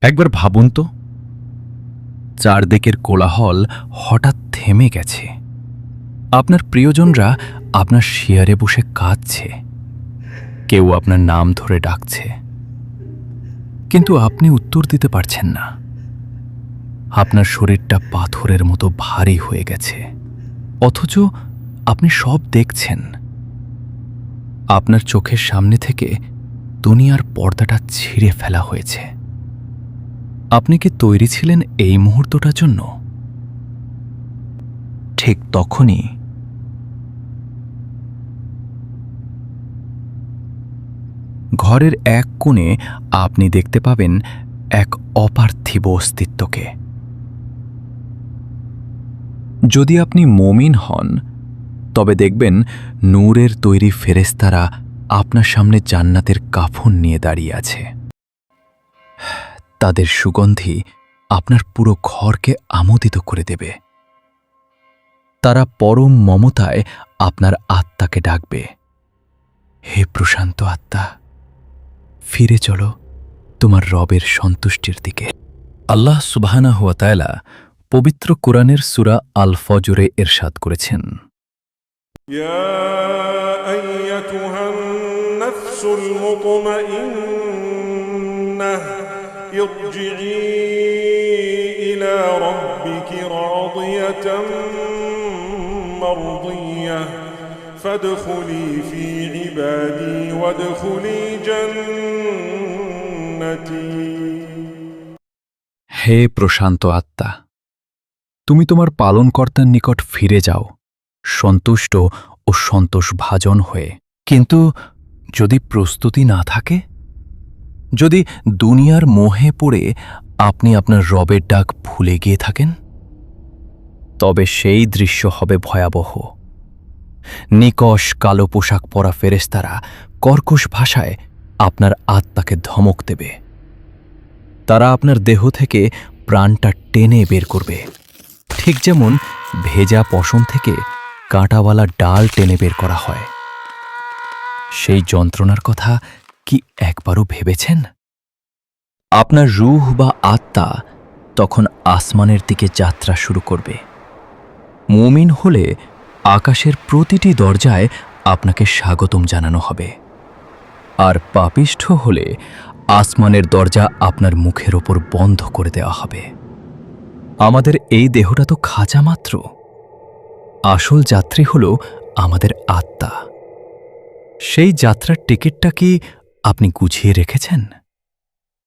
একবার ভাবুন তো, চারদিকের কোলাহল হঠাৎ থেমে গেছে। আপনার প্রিয়জনরা আপনার শেয়ারে বসে কাঁদছে, কেউ আপনার নাম ধরে ডাকছে, কিন্তু আপনি উত্তর দিতে পারছেন না। আপনার শরীরটা পাথরের মতো ভারী হয়ে গেছে, অথচ আপনি সব দেখছেন। আপনার চোখের সামনে থেকে দুনিয়ার পর্দাটা ছিঁড়ে ফেলা হয়েছে। আপনি কি তৈরি ছিলেন এই মুহূর্তটার জন্য? ঠিক তখনই ঘরের এক কোণে আপনি দেখতে পাবেন এক অপার্থিব অস্তিত্বকে। যদি আপনি মুমিন হন, তবে দেখবেন নূরের তৈরি ফেরেশতারা আপনার সামনে জান্নাতের কাফন নিয়ে দাঁড়িয়ে আছে। তাদের সুগন্ধি আপনার পুরো ঘরকে আমোদিত করে দেবে। তারা পরম মমতায় আপনার আত্মাকে ডাকবে, হে প্রশান্ত আত্মা, ফিরে চলো তোমার রবের সন্তুষ্টির দিকে। আল্লাহ সুবহানাহু ওয়া তাআলা পবিত্র কোরআনের সূরা আল ফজরে ইরশাদ করেছেন, يا أيتها النفس المطمئنة ارجعي إلى ربك راضية مرضية فادخلي في عبادي وادخلي جنتي। হে প্রশান্ত আত্মা, তুমি তোমার পালনকর্তার নিকট ফিরে যাও সন্তুষ্ট ও সন্তোষভাজন হয়ে। কিন্তু যদি প্রস্তুতি না থাকে, যদি দুনিয়ার মোহে পড়ে আপনি আপনার রবের ডাক ভুলে গিয়ে থাকেন, তবে সেই দৃশ্য হবে ভয়াবহ। নিকষ কালো পোশাক পরা ফেরেশতারা কর্কশ ভাষায় আপনার আত্মাকে ধমক দেবে। তারা আপনার দেহ থেকে প্রাণটা টেনে বের করবে, ঠিক যেমন ভেজা পশম থেকে কাঁটাওয়ালা ডাল টেনে বের করা হয়। সেই যন্ত্রণার কথা কি একবারও ভেবেছেন? আপনার রূহ বা আত্মা তখন আসমানের দিকে যাত্রা শুরু করবে। মুমিন হলে আকাশের প্রতিটি দরজায় আপনাকে স্বাগতম জানানো হবে, আর পাপিষ্ঠ হলে আসমানের দরজা আপনার মুখের ওপর বন্ধ করে দেওয়া হবে। আমাদের এই দেহটা তো খাঁচা মাত্র, আসল যাত্রী হল আমাদের আত্মা। সেই যাত্রার টিকিটটা কি আপনি গুছিয়ে রেখেছেন?